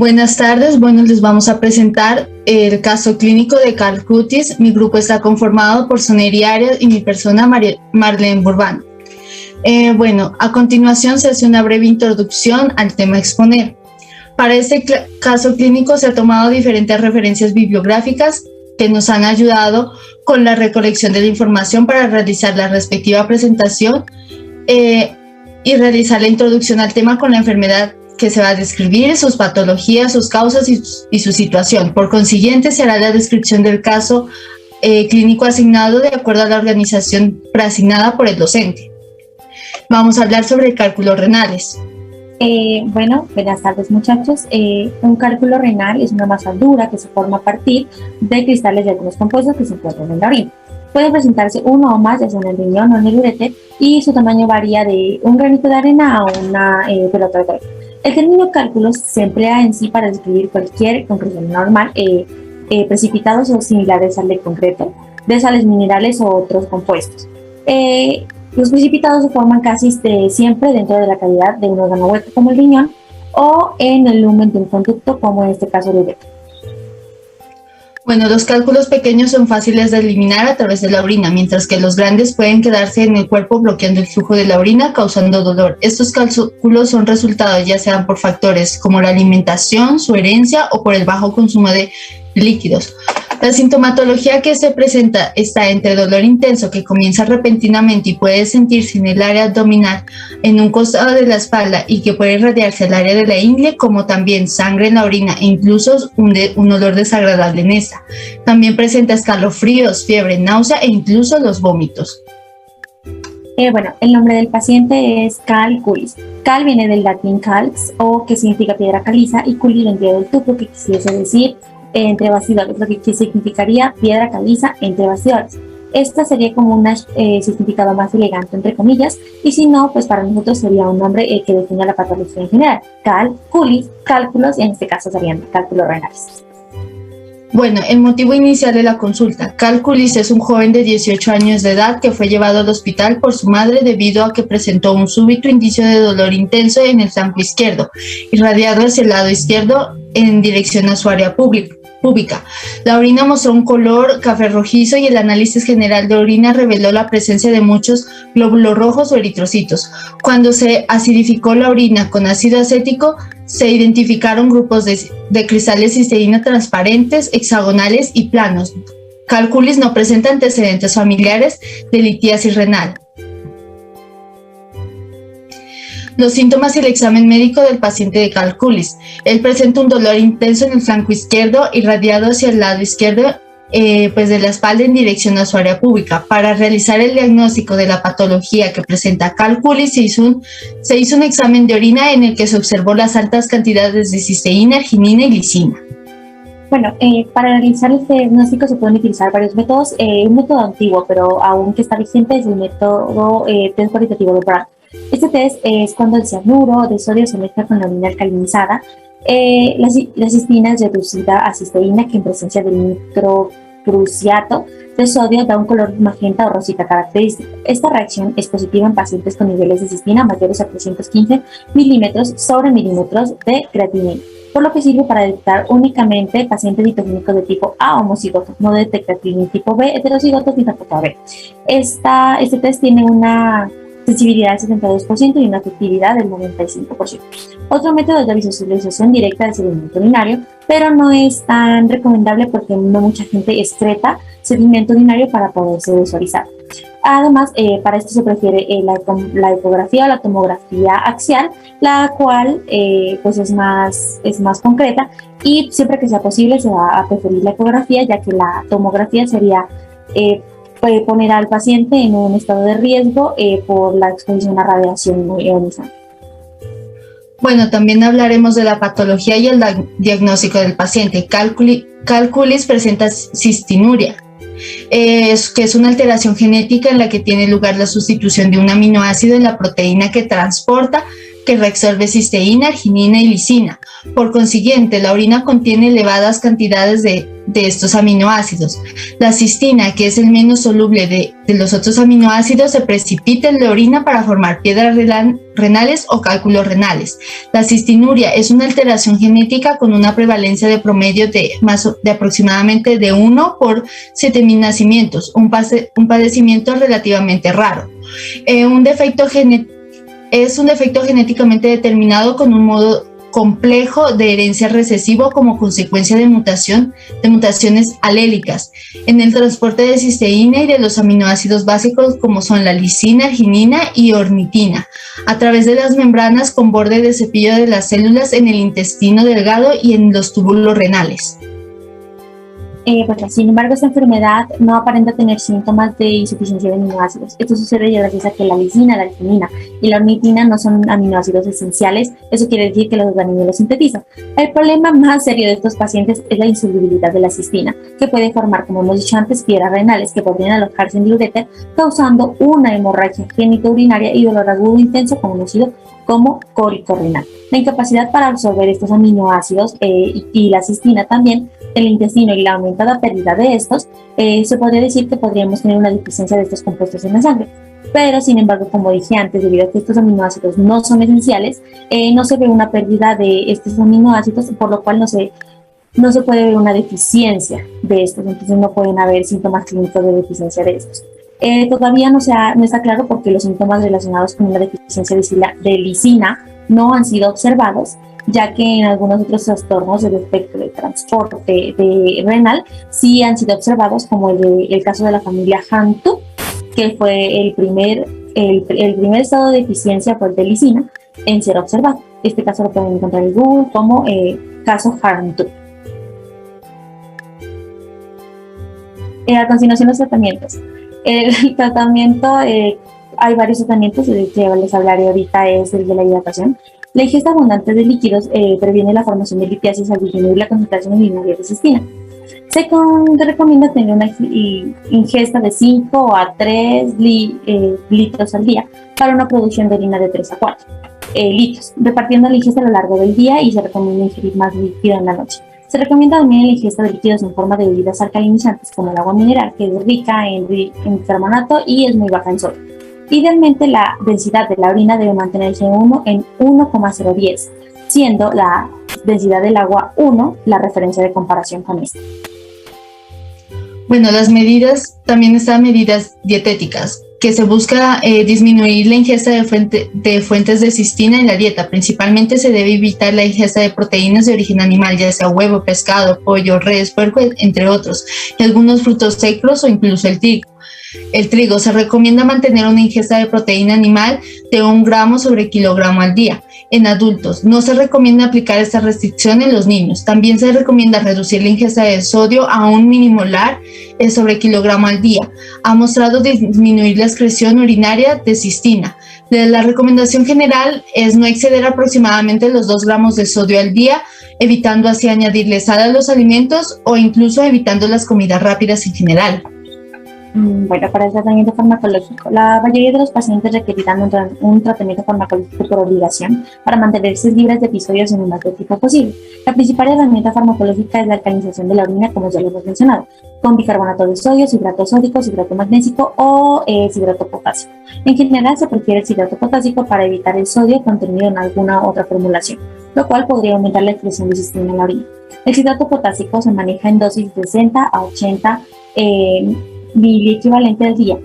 Buenas tardes, les vamos a presentar el caso clínico de Karl Cutis. Mi grupo está conformado por Soneri Arias y mi persona Marlene Burbano. A continuación se hace una breve introducción al tema a exponer. Para este caso clínico se han tomado diferentes referencias bibliográficas que nos han ayudado con la recolección de la información para realizar la respectiva presentación y realizar la introducción al tema con la enfermedad que se va a describir, sus patologías, sus causas y su situación. Por consiguiente, se hará la descripción del caso clínico asignado de acuerdo a la organización preasignada por el docente. Vamos a hablar sobre cálculos renales. Buenas tardes muchachos. Un cálculo renal es una masa dura que se forma a partir de cristales de algunos compuestos que se encuentran en la orina. Puede presentarse uno o más, ya sea en el riñón o en el ureter, y su tamaño varía de un granito de arena a una pelota de golf. El término cálculos se emplea en sí para describir cualquier concreción normal, precipitados o similares al de concreto, de sales minerales o otros compuestos. Los precipitados se forman casi siempre dentro de la cavidad de un órgano hueco como el riñón o en el lumen de un conducto como en este caso el ureter. Los cálculos pequeños son fáciles de eliminar a través de la orina, mientras que los grandes pueden quedarse en el cuerpo bloqueando el flujo de la orina, causando dolor. Estos cálculos son resultados ya sean por factores como la alimentación, su herencia o por el bajo consumo de líquidos. La sintomatología que se presenta está entre dolor intenso que comienza repentinamente y puede sentirse en el área abdominal, en un costado de la espalda y que puede irradiarse al área de la ingle, como también sangre en la orina e incluso un olor desagradable en esta. También presenta escalofríos, fiebre, náusea e incluso los vómitos. El nombre del paciente es Karl Cutis. Cal viene del latín calx, o que significa piedra caliza, y culis vendría del tupo, que quisiese decir entre bastidores, lo que significaría piedra caliza entre bastidores. Esta sería como un significado más elegante, entre comillas, y si no, pues para nosotros sería un nombre que define la patología en general. Cal, culis, cálculos, y en este caso serían cálculos renales. El motivo inicial de la consulta. Karl Cutis es un joven de 18 años de edad que fue llevado al hospital por su madre debido a que presentó un súbito indicio de dolor intenso en el flanco izquierdo, irradiado hacia el lado izquierdo en dirección a su área pública. La orina mostró un color café rojizo y el análisis general de orina reveló la presencia de muchos glóbulos rojos o eritrocitos. Cuando se acidificó la orina con ácido acético, se identificaron grupos de cristales cisteína transparentes, hexagonales y planos. Karl Cutis no presenta antecedentes familiares de litiasis renal. Los síntomas y el examen médico del paciente de Karl Cutis. Él presenta un dolor intenso en el flanco izquierdo, irradiado hacia el lado izquierdo de la espalda en dirección a su área pública. Para realizar el diagnóstico de la patología que presenta Karl Cutis se hizo un examen de orina en el que se observó las altas cantidades de cisteína, arginina y lisina. Para realizar este diagnóstico se pueden utilizar varios métodos. Un método antiguo, pero aún que está vigente, es el método test cualitativo de Brand. Este test es cuando el cianuro de sodio se mezcla con la orina alcalinizada. La cistina es reducida a cisteína, que en presencia del microcruciato de sodio da un color magenta o rosita característico. Esta reacción es positiva en pacientes con niveles de cistina mayores a 315 milímetros sobre milímetros de creatinina, por lo que sirve para detectar únicamente pacientes citogénicos de tipo A homocigotos, no detecta creatinina tipo B heterocigotos ni tampoco AB. Este test tiene una sensibilidad del 72% y una efectividad del 95%. Otro método es la visualización directa del sedimento urinario, pero no es tan recomendable porque no mucha gente excreta sedimento urinario para poderse visualizar. Además, para esto se prefiere la ecografía o la tomografía axial, la cual es más concreta, y siempre que sea posible se va a preferir la ecografía, ya que la tomografía sería puede poner al paciente en un estado de riesgo por la exposición a radiación ionizante. También hablaremos de la patología y el diagnóstico del paciente. Karl Cutis presenta cistinuria, que es una alteración genética en la que tiene lugar la sustitución de un aminoácido en la proteína que transporta que reabsorbe cisteína, arginina y lisina. Por consiguiente, la orina contiene elevadas cantidades de estos aminoácidos. La cistina, que es el menos soluble de los otros aminoácidos, se precipita en la orina para formar piedras renales o cálculos renales. La cistinuria es una alteración genética con una prevalencia de promedio de aproximadamente de 1 por 7.000 nacimientos, un padecimiento relativamente raro. Es un defecto genéticamente determinado con un modo complejo de herencia recesivo como consecuencia de mutaciones alélicas en el transporte de cisteína y de los aminoácidos básicos como son la lisina, arginina y ornitina a través de las membranas con borde de cepillo de las células en el intestino delgado y en los túbulos renales. Sin embargo, esta enfermedad no aparenta tener síntomas de insuficiencia de aminoácidos. Esto sucede gracias a que la lisina, la arginina y la ornitina no son aminoácidos esenciales. Eso quiere decir que los organismos los sintetizan. El problema más serio de estos pacientes es la insolubilidad de la cistina, que puede formar, como hemos dicho antes, piedras renales que podrían alojarse en el uréter, causando una hemorragia urinaria y dolor agudo intenso conocido como cólico renal. La incapacidad para absorber estos aminoácidos y la cistina también del intestino y la aumentada pérdida de estos, se podría decir que podríamos tener una deficiencia de estos compuestos en la sangre. Pero, sin embargo, como dije antes, debido a que estos aminoácidos no son esenciales, no se ve una pérdida de estos aminoácidos, por lo cual no se puede ver una deficiencia de estos, entonces no pueden haber síntomas clínicos de deficiencia de estos. Todavía no está claro por qué los síntomas relacionados con una deficiencia de lisina no han sido observados, ya que en algunos otros trastornos del espectro de transporte renal sí han sido observados, como el caso de la familia Hantu, que fue el primer estado de deficiencia por de lisina en ser observado. Este caso lo pueden encontrar en Google como caso Hantu. A continuación, los tratamientos. El tratamiento, hay varios tratamientos, el que les hablaré ahorita es el de la hidratación. La ingesta abundante de líquidos previene la formación de litiasis al disminuir la concentración urinaria de cistina. Se recomienda tener una ingesta de 5 a 3 litros al día para una producción de orina de 3 a 4 litros, repartiendo la ingesta a lo largo del día, y se recomienda ingerir más líquido en la noche. Se recomienda también la ingesta de líquidos en forma de bebidas alcalinizantes como el agua mineral, que es rica en carbonato y es muy baja en sodio. Idealmente, la densidad de la orina debe mantenerse en 1,010, siendo la densidad del agua 1 la referencia de comparación con esta. Bueno, también están medidas dietéticas, que se busca disminuir la ingesta de fuentes de cistina en la dieta. Principalmente se debe evitar la ingesta de proteínas de origen animal, ya sea huevo, pescado, pollo, res, puerco, entre otros, y algunos frutos secos o incluso el trigo. Se recomienda mantener una ingesta de proteína animal de 1 gramo sobre kilogramo al día. En adultos, no se recomienda aplicar esta restricción en los niños. También se recomienda reducir la ingesta de sodio a 1 milimolar sobre kilogramo al día. Ha mostrado disminuir la excreción urinaria de cistina. La recomendación general es no exceder aproximadamente los 2 gramos de sodio al día, evitando así añadirle sal a los alimentos o incluso evitando las comidas rápidas en general. Bueno, para el tratamiento farmacológico, la mayoría de los pacientes requerirán un tratamiento farmacológico por obligación para mantenerse libres de episodios en el más tiempo posible. La principal herramienta farmacológica es la alcalinización de la orina, como ya lo hemos mencionado, con bicarbonato de sodio, citrato sódico, citrato magnésico o citrato potásico. En general, se prefiere el citrato potásico para evitar el sodio contenido en alguna otra formulación, lo cual podría aumentar la excreción de cistina en la orina. El citrato potásico se maneja en dosis de 60 a 80 miliequivalentes al día.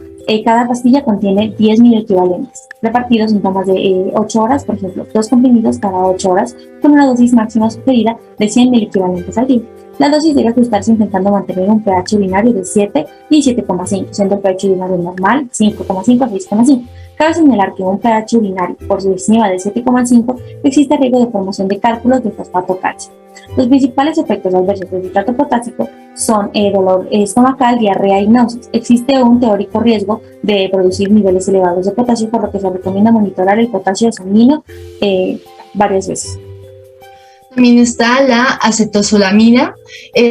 Cada pastilla contiene 10 miliequivalentes, repartidos en tomas de 8 horas, por ejemplo, 2 comprimidos cada 8 horas, con una dosis máxima sugerida de 100 miliequivalentes al día. La dosis debe ajustarse intentando mantener un pH urinario de 7 y 7,5, siendo el pH urinario normal 5,5 a 6,5. Cabe señalar que un pH urinario por encima de 7,5 existe riesgo de formación de cálculos de fosfato calcio. Los principales efectos adversos del citrato potásico son dolor estomacal, diarrea y náuseas. Existe un teórico riesgo de producir niveles elevados de potasio, por lo que se recomienda monitorar el potasio sanguíneo varias veces. También está la acetazolamina.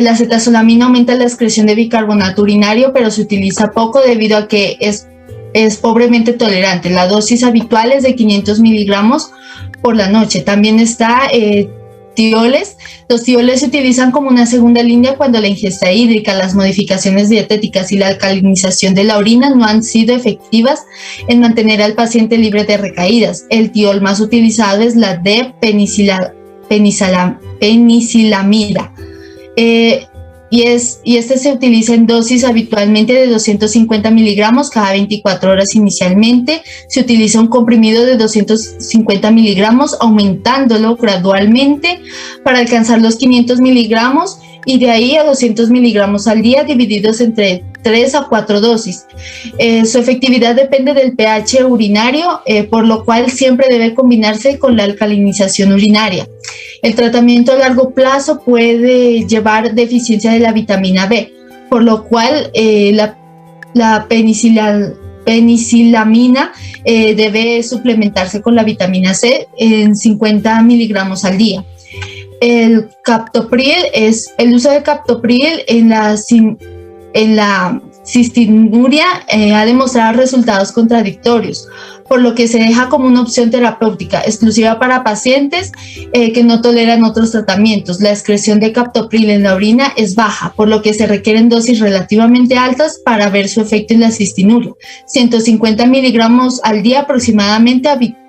La acetazolamina aumenta la excreción de bicarbonato urinario, pero se utiliza poco debido a que es es pobremente tolerante. La dosis habitual es de 500 miligramos por la noche. También está tioles. Los tioles se utilizan como una segunda línea cuando la ingesta hídrica, las modificaciones dietéticas y la alcalinización de la orina no han sido efectivas en mantener al paciente libre de recaídas. El tiol más utilizado es la penicilamida. Y este se utiliza en dosis habitualmente de 250 miligramos cada 24 horas inicialmente. Se utiliza un comprimido de 250 miligramos, aumentándolo gradualmente para alcanzar los 500 miligramos y de ahí a 200 miligramos al día, divididos entre 3 a 4 dosis. Su efectividad depende del pH urinario, por lo cual siempre debe combinarse con la alcalinización urinaria. El tratamiento a largo plazo puede llevar deficiencia de la vitamina B, por lo cual la penicilamina debe suplementarse con la vitamina C en 50 miligramos al día. El uso de captopril en la cistinuria ha demostrado resultados contradictorios, por lo que se deja como una opción terapéutica exclusiva para pacientes que no toleran otros tratamientos. La excreción de captopril en la orina es baja, por lo que se requieren dosis relativamente altas para ver su efecto en la cistinuria. 150 miligramos al día aproximadamente,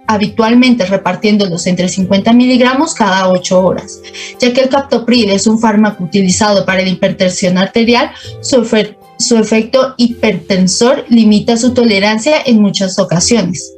habitualmente repartiéndolos entre 50 miligramos cada 8 horas. Ya que el captopril es un fármaco utilizado para la hipertensión arterial, su efecto hipertensor limita su tolerancia en muchas ocasiones.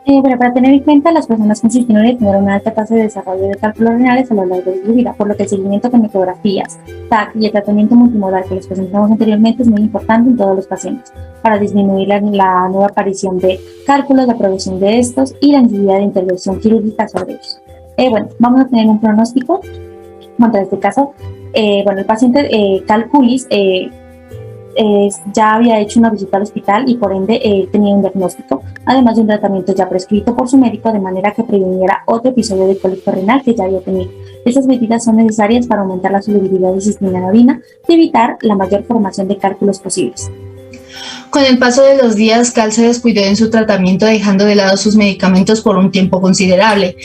Bueno, para tener en cuenta, las personas con cistinuria tendrán una alta tasa de desarrollo de cálculos renales a lo largo de su vida, por lo que el seguimiento con ecografías, TAC y el tratamiento multimodal que les presentamos anteriormente es muy importante en todos los pacientes para disminuir la nueva aparición de cálculos, la progresión de estos y la necesidad de intervención quirúrgica sobre ellos. Bueno, vamos a tener un pronóstico contra este caso. El paciente Calculis ya había hecho una visita al hospital y por ende tenía un diagnóstico, además de un tratamiento ya prescrito por su médico, de manera que previniera otro episodio de cólico renal que ya había tenido. Estas medidas son necesarias para aumentar la solubilidad de cistina en la orina y evitar la mayor formación de cálculos posibles. Con el paso de los días, Cal se descuidó en su tratamiento, dejando de lado sus medicamentos por un tiempo considerable,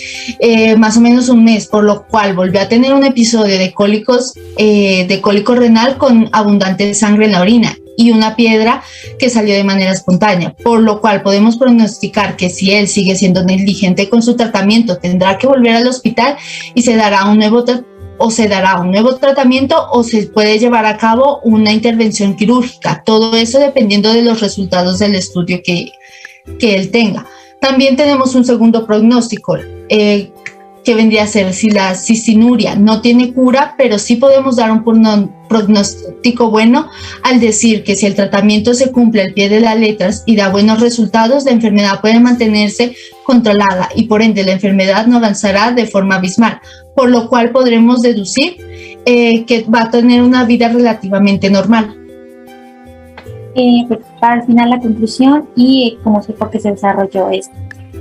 más o menos un mes, por lo cual volvió a tener un episodio de cólico renal con abundante sangre en la orina y una piedra que salió de manera espontánea, por lo cual podemos pronosticar que si él sigue siendo negligente con su tratamiento, tendrá que volver al hospital y se dará un nuevo tratamiento o se puede llevar a cabo una intervención quirúrgica. Todo eso dependiendo de los resultados del estudio que él tenga. También tenemos un segundo pronóstico, que vendría a ser si la cistinuria no tiene cura, pero sí podemos dar un pronóstico bueno al decir que si el tratamiento se cumple al pie de las letras y da buenos resultados, la enfermedad puede mantenerse controlada y por ende la enfermedad no avanzará de forma abismal, por lo cual podremos deducir que va a tener una vida relativamente normal. Para el final la conclusión y cómo sé por qué se desarrolló esto.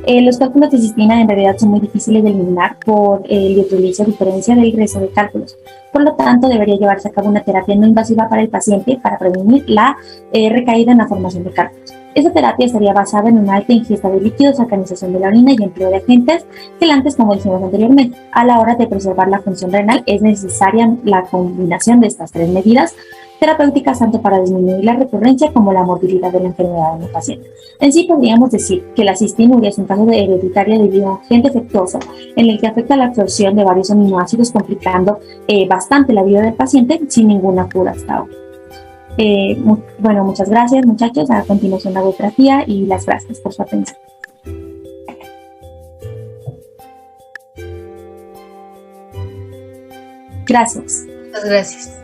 Los cálculos de cistina en realidad son muy difíciles de eliminar por el hidrólisis, a diferencia del resto de cálculos. Por lo tanto, debería llevarse a cabo una terapia no invasiva para el paciente para prevenir la recaída en la formación de cálculos. Esta terapia estaría basada en una alta ingesta de líquidos, alcalinización de la orina y empleo de agentes quelantes, como dijimos anteriormente. A la hora de preservar la función renal, es necesaria la combinación de estas tres medidas terapéuticas, tanto para disminuir la recurrencia como la morbilidad de la enfermedad en el paciente. En sí, podríamos decir que la cistinuria es un caso de hereditaria debido a un gen defectuoso en el que afecta la absorción de varios aminoácidos, complicando bastante la vida del paciente sin ninguna cura hasta ahora. Bueno, muchas gracias, muchachos. A continuación la biografía y las gracias por su atención. Gracias. Muchas gracias.